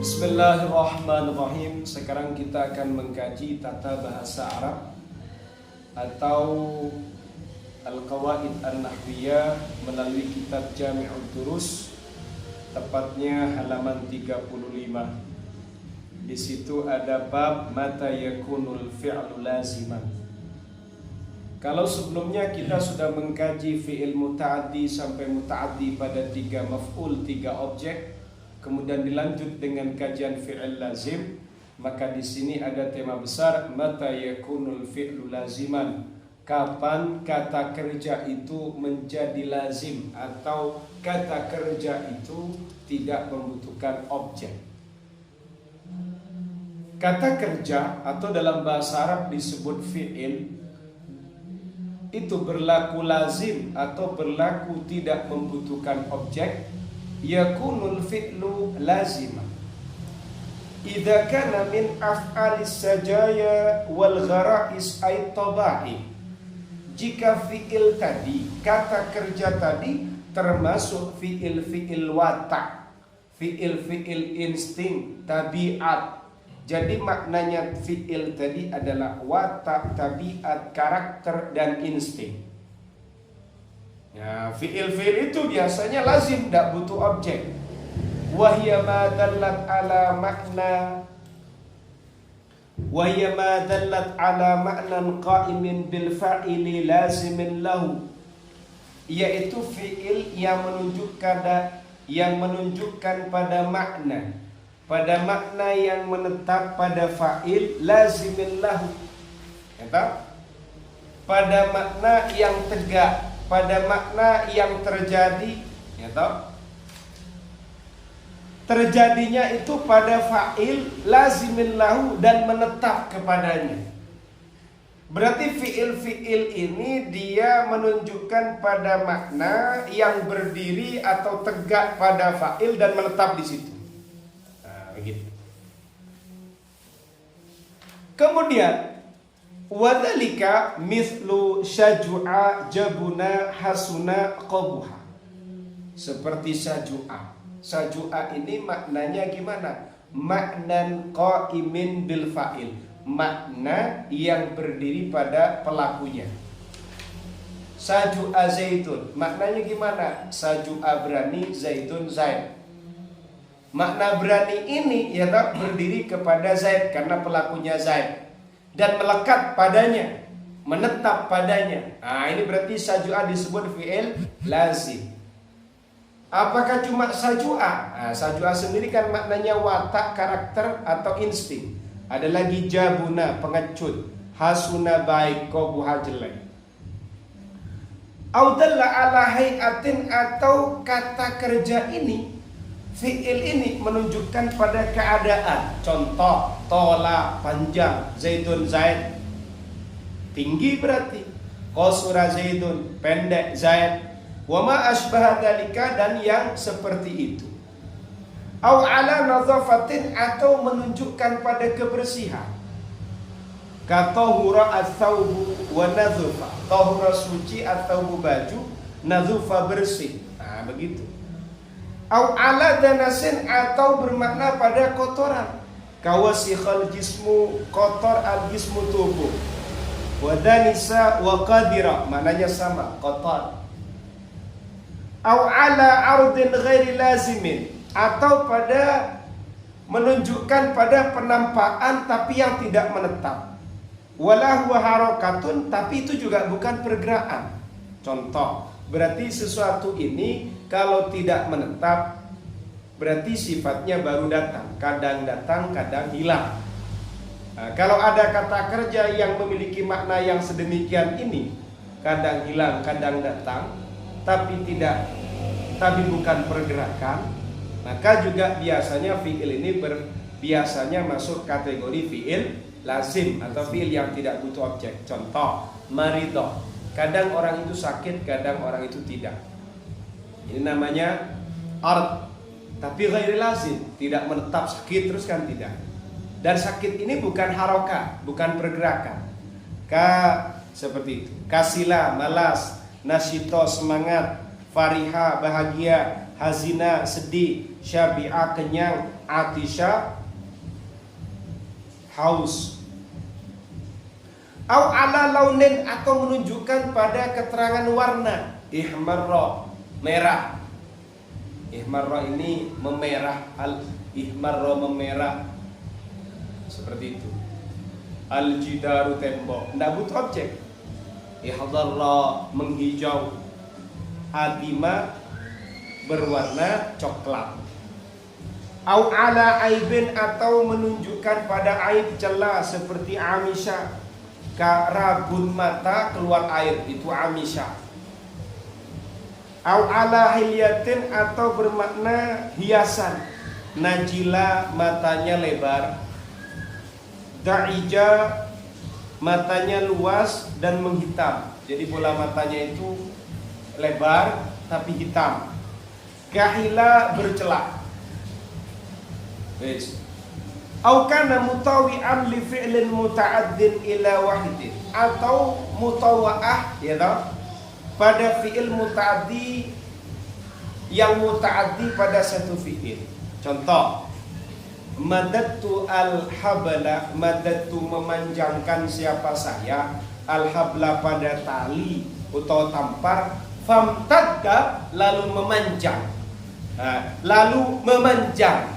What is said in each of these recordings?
Bismillahirrahmanirrahim. Sekarang kita akan mengkaji tata bahasa Arab atau Al-Qawaid An-Nahwiyah melalui kitab Jami'ud Durus, tepatnya halaman 35. Di situ ada bab mata yakunul fi'lu laziman. Kalau sebelumnya kita sudah mengkaji fi'il muta'addi sampai muta'addi pada 3 maf'ul, 3 objek, kemudian dilanjut dengan kajian fi'il lazim, maka di sini ada tema besar mata yakunul fi'lu laziman. Kapan kata kerja itu menjadi lazim atau kata kerja itu tidak membutuhkan objek. Kata kerja atau dalam bahasa Arab disebut fi'il itu berlaku lazim atau berlaku tidak membutuhkan objek. Yakunul fi'lu lazima idza kana min af'alis sajaya wal ghara'is ay tabai. Jika fi'il tadi, kata kerja tadi termasuk fi'il watak, fi'il insting, tabiat. Jadi maknanya fi'il tadi adalah watak, tabiat, karakter dan insting. Ya, fi'il itu biasanya lazim, tidak butuh objek. Wahya ma dallat ala ma'nan qa'imin bil fa'ili lazimin lahu, yaitu fi'il yang menunjukkan pada makna yang menetap pada fa'il lazimin lahu. Pada makna yang tegak, pada makna yang terjadi, terjadinya itu pada fa'il lazimin lahu dan menetap kepadanya. Berarti fi'il ini dia menunjukkan pada makna yang berdiri atau tegak pada fa'il dan menetap di situ. Nah, begitu. Kemudian wadhalika mithlu syajua jabuna hasuna qabuha. Seperti syajua. Syajua ini maknanya gimana? Maknan qa'imin bil fa'il. Makna yang berdiri pada pelakunya. Syajua zaitun. Maknanya gimana? Syajua berani, zaitun zaid. Makna berani ini berdiri kepada Zaid karena pelakunya Zaid dan melekat padanya, menetap padanya. Nah, ini berarti sajua disebut fi'il lazim. Apakah cuma sajua? Nah, sajua sendiri kan maknanya watak, karakter atau insting. Ada lagi jabuna, pengecut, hasuna baik, qabuha jelek. Audalla ala hayatin, atau kata kerja ini, fi'il ini menunjukkan pada keadaan. Contoh, tola panjang, zaitun zaid, tinggi berarti. Qasura zaitun, pendek zaid. Wa ma asbaha dzalika, dan yang seperti itu. Au ala nadhafatin, atau menunjukkan pada kebersihan. Katahura ats-tsaubu wa nadhufa. Tahura suci atau baju, nadhufa bersih. Nah, begitu. Au ala danasin, atau bermakna pada kotoran. Kawasikhal jismu, kotor al jismu tubuh. Wadanisa wa qadira, maknanya sama, kotor. Au ala ardin ghairi lazimin, atau pada menunjukkan pada penampakan tapi yang tidak menetap. Wala huwa harakatun, tapi itu juga bukan pergerakan. Contoh, berarti sesuatu ini kalau tidak menetap berarti sifatnya baru datang, kadang hilang. Nah, kalau ada kata kerja yang memiliki makna yang sedemikian ini, kadang hilang, kadang datang, tapi bukan pergerakan, maka juga biasanya fi'il ini biasanya masuk kategori fi'il lazim atau fi'il yang tidak butuh objek. Contoh, marido, kadang orang itu sakit, kadang orang itu tidak. Ini namanya ard, tapi ghairi lazim, tidak menetap, sakit terus kan tidak. Dan sakit ini bukan haroka, bukan pergerakan. Seperti itu. Kasila, malas, nasyito, semangat, fariha, bahagia, hazina, sedih, syabi'a, kenyang, atisha, haus. Au ala launin, atau menunjukkan pada keterangan warna. Ihmarra, merah. Ihmarra ini memerah. Ihmarra memerah, seperti itu. Al-jidaru, tembok, tidak butuh objek. Ihdarra, menghijau. Adima, berwarna coklat. Au ala aibin, atau menunjukkan pada aib celah, seperti amisha, rabun mata keluar air, itu amisha. Au ala hilyatin, atau bermakna hiasan. Najila, matanya lebar. Da'ija, matanya luas dan menghitam. Jadi bola matanya itu lebar tapi hitam. Kahila, bercelak. Au kana mutawi'an li fi'lin muta'addin ila wahidin, atau mutawa'ah, ya tahu, pada fi'il muta'addi yang muta'addi pada satu fi'il. Contoh, madadtu al-habla, madadtu memanjangkan siapa saya, al-habla pada tali atau tampar, famtadda, lalu memanjang. Lalu memanjang,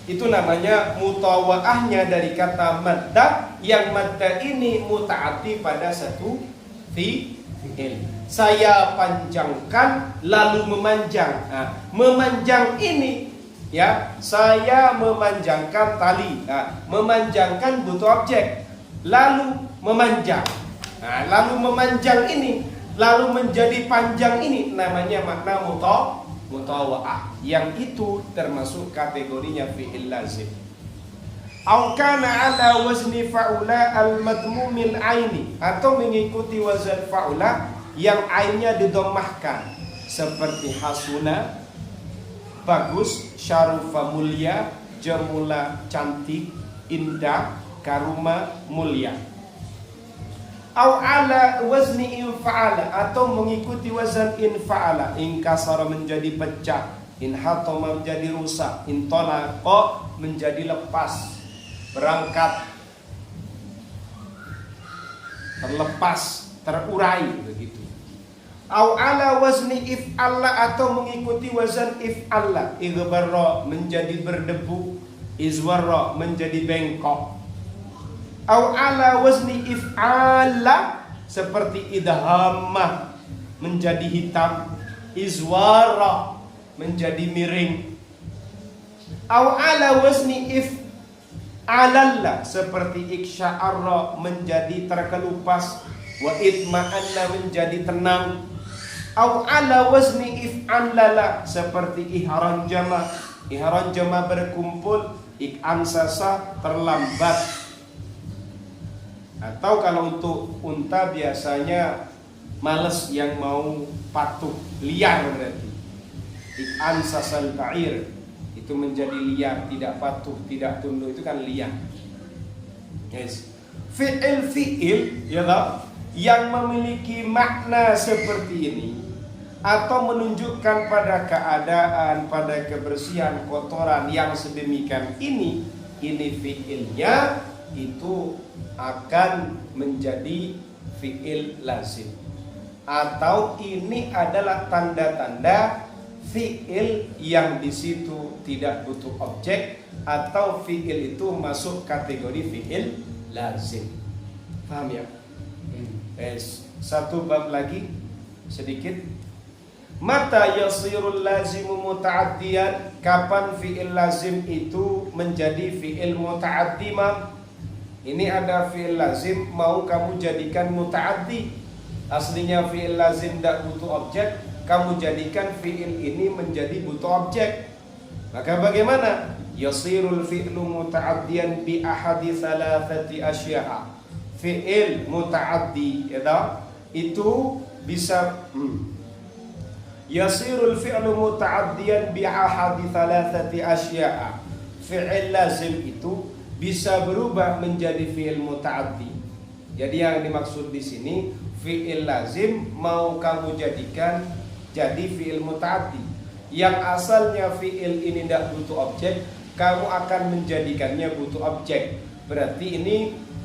itu namanya mutawa'ahnya dari kata madda, yang madda ini muta'addi pada satu fi'il. Saya panjangkan lalu memanjang. Memanjang ini, ya, saya memanjangkan tali. Memanjangkan butuh objek, lalu memanjang. Lalu memanjang ini, lalu menjadi panjang ini, namanya makna mutawa'ah, yang itu termasuk kategorinya fi'il lazim. Au kana ala wazni fa'ula al-madmumil aini, atau mengikuti wazan fa'ula yang ainnya didommahkan, seperti hasuna, bagus, syarufa, mulia, jamula, cantik, indah, karuma, mulia. Au ala wazni infa'ala, atau mengikuti wazan infa'ala, inkasara, menjadi pecah, inhatoma, menjadi rusak, intolaqa, menjadi lepas, berangkat, terlepas, terurai, begitu. Au ala wazni if'alla, atau mengikuti wazan if'alla, ighbarra, menjadi berdebu, izwarra, menjadi bengkok. Au ala wazni if'ala, seperti idhamah, menjadi hitam, izwara, menjadi miring. Au ala wazni if'alalla, seperti iksya'arra, menjadi terkelupas, wa itma'anna, menjadi tenang. Au ala wazni if'allala, seperti ihranjama, ihranjama berkumpul, ikansasa, terlambat. Atau kalau untuk unta biasanya males, yang mau patuh, liar berarti. Ansasal ba'ir, itu menjadi liar, tidak patuh, tidak tunduk, itu kan liar. Yes. Fi'il, ya toh, yang memiliki makna seperti ini, atau menunjukkan pada keadaan, pada kebersihan, kotoran yang sedemikian ini fi'ilnya itu akan menjadi fi'il lazim, atau ini adalah tanda-tanda fi'il yang di situ tidak butuh objek, atau fi'il itu masuk kategori fi'il lazim. Paham ya? Satu bab lagi sedikit. Mata yasirul lazimu muta'addiyan, kapan fi'il lazim itu menjadi fi'il muta'addi? Ini ada fi'il lazim mau kamu jadikan muta'addi. Aslinya fi'il lazim tidak butuh objek, kamu jadikan fi'il ini menjadi butuh objek. Maka bagaimana? Yasirul fi'lu muta'addiyan bi ahadi thalathati asya'a. Fi'il muta'addi itu bisa yasirul fi'lu muta'addiyan bi ahadi thalathati asya'a. Fi'il lazim itu bisa berubah menjadi fi'il muta'addi. Jadi yang dimaksud di sini, fi'il lazim mau kamu jadikan jadi fi'il muta'addi. Yang asalnya fi'il ini tidak butuh objek, kamu akan menjadikannya butuh objek. Berarti ini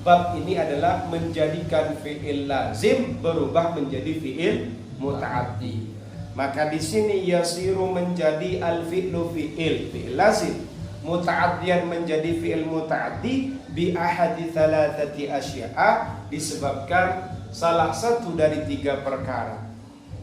bab ini adalah menjadikan fi'il lazim berubah menjadi fi'il muta'addi. Maka di sini yasiru menjadi al-fi'lu fi'il lazim, muta'addiyan menjadi fi'il muta'addi bi ahadi thalathati asya'a, disebabkan salah satu dari 3 perkara.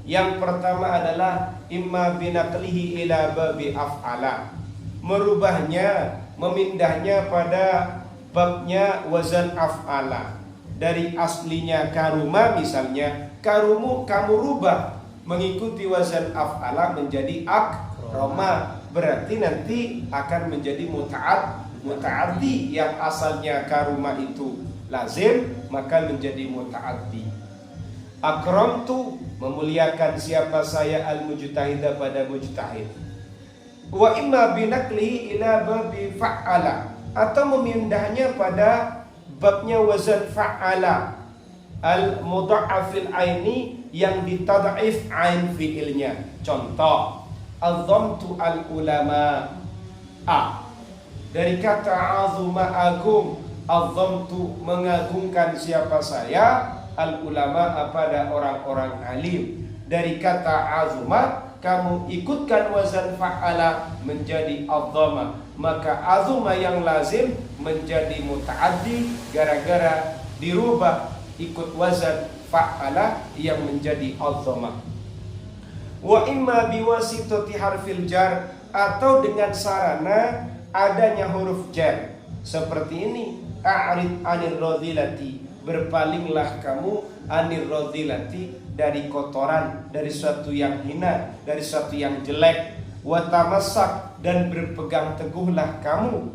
Yang pertama adalah imma binaqlihi ila babi af'ala, merubahnya, memindahnya pada babnya wazan af'ala. Dari aslinya karuma misalnya, karumu kamu rubah mengikuti wazan af'ala menjadi akroma, berarti nanti akan menjadi muta'addi. Yang asalnya karuma itu lazim maka menjadi muta'addi. Akramtu memuliakan siapa saya al-mujtahida pada mujtahid. Wa imma binaqlihi ila babi fa'ala, atau memindahnya pada babnya wazan fa'ala al-mudha'afil aini, yang ditad'if ain fi'ilnya. Contoh, azamtu al-ulama dari kata azuma agung, azamtu mengagungkan siapa saya, al-ulama pada orang-orang alim. Dari kata azuma kamu ikutkan wazan fa'ala menjadi azama, maka azuma yang lazim menjadi muta'addi gara-gara dirubah ikut wazan fa'ala yang menjadi azama. Wa imma biwasitati harfil jar, atau dengan sarana adanya huruf jar. Seperti ini, a'rid anir radhilati, berpalinglah kamu anir radhilati, dari kotoran, dari sesuatu yang hina, dari sesuatu yang jelek. Wa tamassak, dan berpegang teguhlah kamu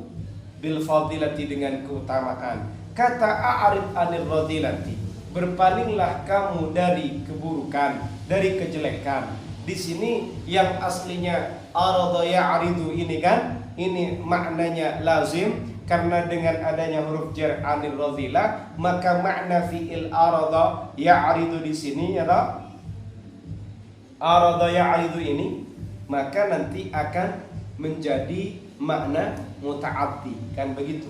bil fadilati, dengan keutamaan. Kata a'rid anir radhilati, berpalinglah kamu dari keburukan, dari kejelekan. Di sini yang aslinya arada ya'ridu ini kan, ini maknanya lazim, karena dengan adanya huruf jar anil radhilah, maka makna fi'il arada ya'ridu di sini adalah arada ya'ridu ini, maka nanti akan menjadi makna muta'addi, kan begitu.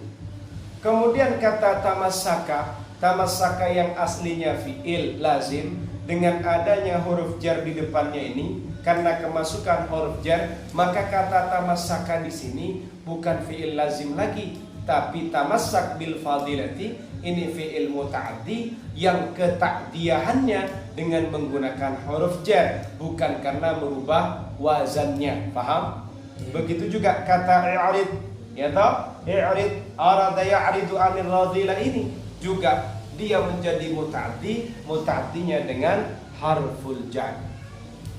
Kemudian kata tamassaka yang aslinya fi'il lazim, dengan adanya huruf jar di depannya ini, karena kemasukan huruf jar, maka kata tamassaka di sini bukan fi'il lazim lagi, tapi tamassak bil fadilati, ini fi'il muta'addi yang ketakdiahannya dengan menggunakan huruf jar, bukan karena merubah wazannya. Paham? Begitu juga kata i'rid, ya toh? I'rid arada ya'ridu anil radhilah, ini juga dia menjadi muta'addi, muta'addinya dengan harful jar.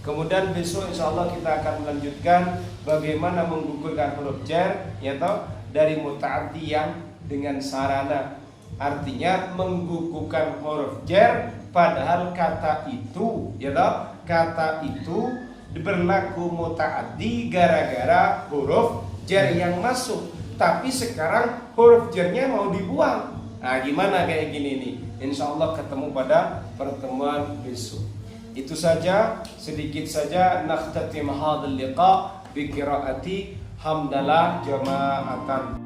Kemudian besok insyaallah kita akan melanjutkan bagaimana menggugurkan huruf jar, ya toh, dari muta'addi yang dengan sarana. Artinya menggugurkan huruf jar padahal kata itu, ya toh, kata itu berlaku muta'addi gara-gara huruf jar yang masuk. Tapi sekarang huruf jarnya mau dibuang. Nah, gimana kayak gini nih? Insyaallah ketemu pada pertemuan besok. Itu saja, sedikit saja nakhtatim hadzal liqa bi qiraati hamdalah jama'atan.